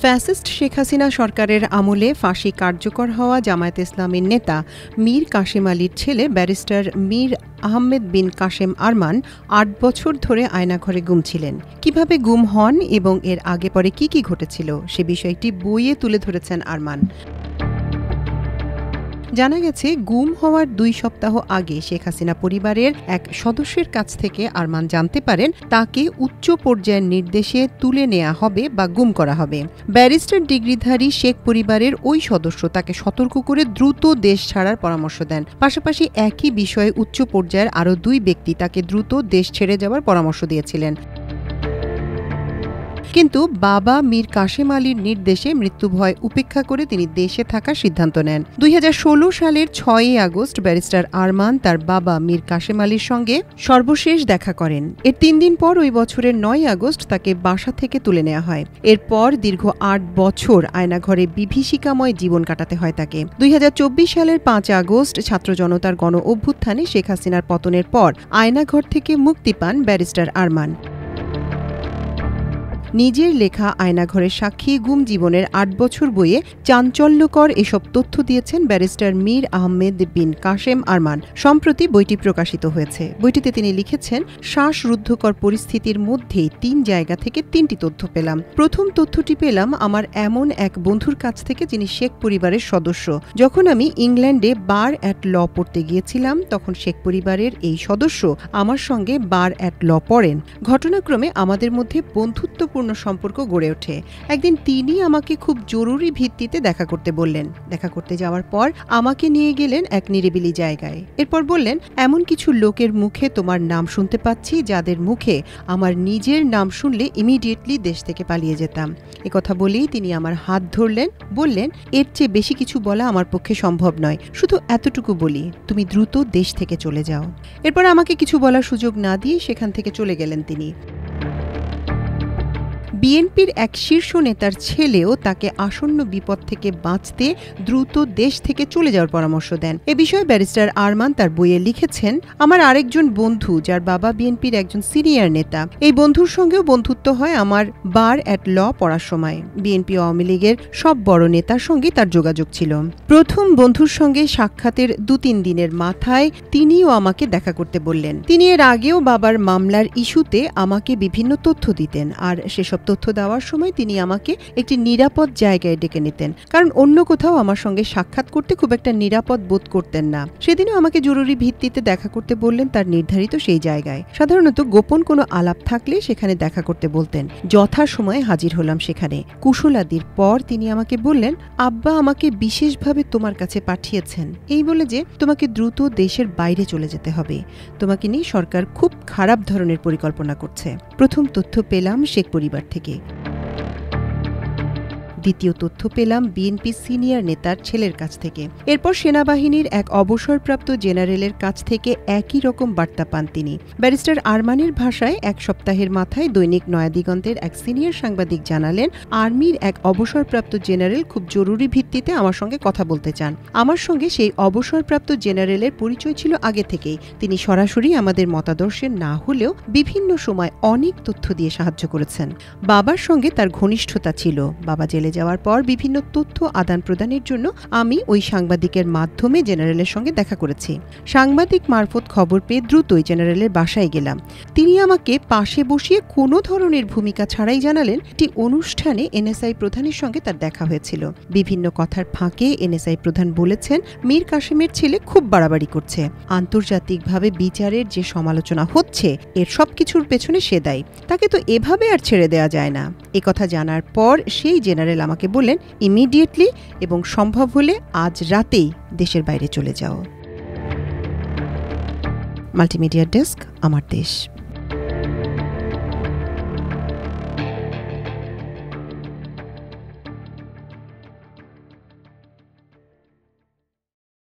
Fascist Sheikh Hasina সরকারের আমলে ফাঁসি কার্যকর হওয়া জামায়াতে ইসলামীর নেতা মীর কাশেম আলীর ছেলে ব্যারিস্টার মীর আহমেদ বিন কাশেম আরমান ৮ বছর ধরে আয়নাঘরে গুম ছিলেন। কিভাবে গুম হন এবং এর আগে পরে কি ঘটেছিল সে বিষয়টি বইয়ে তুলে ধরেছেন আরমান। জানা গেছে, গুম হওয়ার ২ সপ্তাহ আগে শেখ হাসিনা পরিবারের এক সদস্যের কাছ থেকে আরমান জানতে পারেন তাকে উচ্চ পর্যায়ের নির্দেশে তুলে নেওয়া হবে বা গুম করা হবে। ব্যারিস্টার ডিগ্রিধারী শেখ পরিবারের ওই সদস্য তাকে সতর্ক করে দ্রুত দেশ ছাড়ার পরামর্শ দেন। পাশাপাশি একই বিষয়ে উচ্চ পর্যায়ের আরও ২ ব্যক্তি তাকে দ্রুত দেশ ছেড়ে যাওয়ার পরামর্শ দিয়েছিলেন। কিন্তু বাবা মীর কাশেম আলীর নির্দেশে মৃত্যু ভয় উপেক্ষা করে তিনি দেশে থাকার সিদ্ধান্ত নেন। ২০১৬ সালের ৬ই আগস্ট ব্যারিস্টার আরমান তার বাবা মীর কাশেম আলীর সঙ্গে সর্বশেষ দেখা করেন। এর ৩ দিন পর ওই বছরের ৯ আগস্ট তাকে বাসা থেকে তুলে নেওয়া হয়। এরপর দীর্ঘ ৮ বছর আয়নাঘরে বিভীষিকাময় জীবন কাটাতে হয় তাকে। ২০২৪ সালের ৫ আগস্ট ছাত্র জনতার গণ অভ্যুত্থানে শেখ হাসিনার পতনের পর আয়নাঘর থেকে মুক্তি পান ব্যারিস্টার আরমান। নিজের লেখা আয়নাঘরের সাক্ষী গুম জীবনের ৮ বছর বইয়ে চাঞ্চল্যকর এসব তথ্য দিয়েছেন ব্যারিস্টার মীর আহমেদ বিন কাশেম আরমান। সম্প্রতি বইটি প্রকাশিত হয়েছে। বইটিতে তিনি লিখেছেন, শ্বাসরুদ্ধকর পরিস্থিতির মধ্যেই ৩ জায়গা থেকে ৩টি তথ্য পেলাম। প্রথম তথ্যটি পেলাম আমার এমন এক বন্ধুর কাছ থেকে যিনি শেখ পরিবারের সদস্য। যখন আমি ইংল্যান্ডে বার অ্যাট ল পড়তে গিয়েছিলাম তখন শেখ পরিবারের এই সদস্য আমার সঙ্গে বার অ্যাট ল পড়েন। ঘটনাক্রমে আমাদের মধ্যে বন্ধুত্বপূর্ণ সম্পর্ক গড়ে ওঠে। একদিন তিনি আমাকে খুব জরুরি ভিত্তিতে দেখা করতে বললেন। দেখা করতে যাওয়ার পর আমাকে নিয়ে গেলেন এক নিরিবিলি জায়গায়। এরপর বললেন, এমন কিছু লোকের মুখে তোমার নাম শুনতে পাচ্ছি যাদের মুখে আমার নিজের নাম শুনলে ইমিডিয়েটলি দেশ থেকে পালিয়ে যেতাম। একথা বলেই তিনি আমার হাত ধরলেন, বললেন, এর চেয়ে বেশি কিছু বলা আমার পক্ষে সম্ভব নয়, শুধু এতটুকু বলি, তুমি দ্রুত দেশ থেকে চলে যাও। এরপর আমাকে কিছু বলার সুযোগ না দিয়ে সেখান থেকে চলে গেলেন তিনি। বিএনপির এক শীর্ষ নেতার ছেলেও তাকে আসন্ন বিপদ থেকে বাঁচতে দ্রুত দেশ থেকে চলে যাওয়ার পরামর্শ দেন। এ বিষয়ে ব্যারিস্টার আরমান তার বইয়ে লিখেছেন, আমার আরেকজন বন্ধু যার বাবা বিএনপির একজন সিনিয়র নেতা, এই বন্ধুর সঙ্গেও বন্ধুত্ব হয় আমার বার অ্যাট ল পড়ার সময়। বিএনপি আওয়ামী লীগের সব বড় নেতার সঙ্গে তার যোগাযোগ ছিল। প্রথম বন্ধুর সঙ্গে সাক্ষাতের ২-৩ দিনের মাথায় তিনিও আমাকে দেখা করতে বললেন। তিনি এর আগেও বাবার মামলার ইস্যুতে আমাকে বিভিন্ন তথ্য দিতেন, আর সেসব তথ্য দেওয়ার সময় তিনি আমাকে একটি নিরাপদ জায়গায় ডেকে নিতেন, কারণ অন্য কোথাও আমার সঙ্গে সাক্ষাৎ করতে খুব একটা নিরাপদ বোধ করতেন না। সেদিনও আমাকে জরুরি ভিত্তিতে দেখা করতে বললেন তার নির্ধারিত সেই জায়গায়। সাধারণত গোপন কোনো আলাপ থাকলে সেখানে দেখা করতে বলতেন। যথাসময়ে হাজির হলাম সেখানে। কুশলাদির পর তিনি আমাকে বললেন, আব্বা আমাকে বিশেষভাবে তোমার কাছে পাঠিয়েছেন এই বলে যে তোমাকে দ্রুত দেশের বাইরে চলে যেতে হবে। তোমাকে নিয়ে সরকার খুব খারাপ ধরনের পরিকল্পনা করছে। প্রথম তথ্য পেলাম শেখ পরিবার থেকে। দ্বিতীয় তথ্য পেলাম বিএনপি সিনিয়র নেতার ছেলের কাছ থেকে। এরপর সেনাবাহিনীর এক অবসরপ্রাপ্ত জেনারেলের কাছ থেকে একই রকম বার্তা পান তিনি। ব্যারিস্টার আরমানের ভাষায়, ১ সপ্তাহের মাথায় দৈনিক নয়াদিগন্তের এক সিনিয়র সাংবাদিক জানালেন, আর্মির এক অবসরপ্রাপ্ত জেনারেল খুব জরুরি ভিত্তিতে আমার সঙ্গে কথা বলতে চান। আমার সঙ্গে সেই অবসরপ্রাপ্ত জেনারেলের পরিচয় ছিল আগে থেকেই। তিনি সরাসরি আমাদের মতাদর্শের না হলেও বিভিন্ন সময় অনেক তথ্য দিয়ে সাহায্য করেছেন। বাবার সঙ্গে তার ঘনিষ্ঠতা ছিল। বাবা জেলে যাওয়ার পর বিভিন্ন তথ্য আদান প্রদানের জন্য আমি ওই সাংবাদিকের মাধ্যমে জেনারেলের সঙ্গে দেখা করেছি। সাংবাদিক মারফত খবর পেয়ে দ্রুতই জেনারেলের বাসায় গেলাম। তিনি আমাকে পাশে বসিয়ে কোনো ধরনের ভূমিকা ছাড়াই জানালেন একটি অনুষ্ঠানে এনএসআই প্রধানের সঙ্গে তার দেখা হয়েছিল। বিভিন্ন কথার ফাঁকে এনএসআই প্রধান বলেছেন, মীর কাশেমের ছেলে খুব বাড়াবাড়ি করছে। আন্তর্জাতিকভাবে বিচারের যে সমালোচনা হচ্ছে এর সবকিছুর পেছনে সে দায়ী। তাকে তো এভাবে আর ছেড়ে দেওয়া যায় না। একথা জানার পর সেই জেনারেল আমাকে বললেন, ইমিডিয়েটলি এবং সম্ভব হলে আজ রাতেই দেশের বাইরে চলে যাও। মাল্টিমিডিয়া ডেস্ক, আমার দেশ।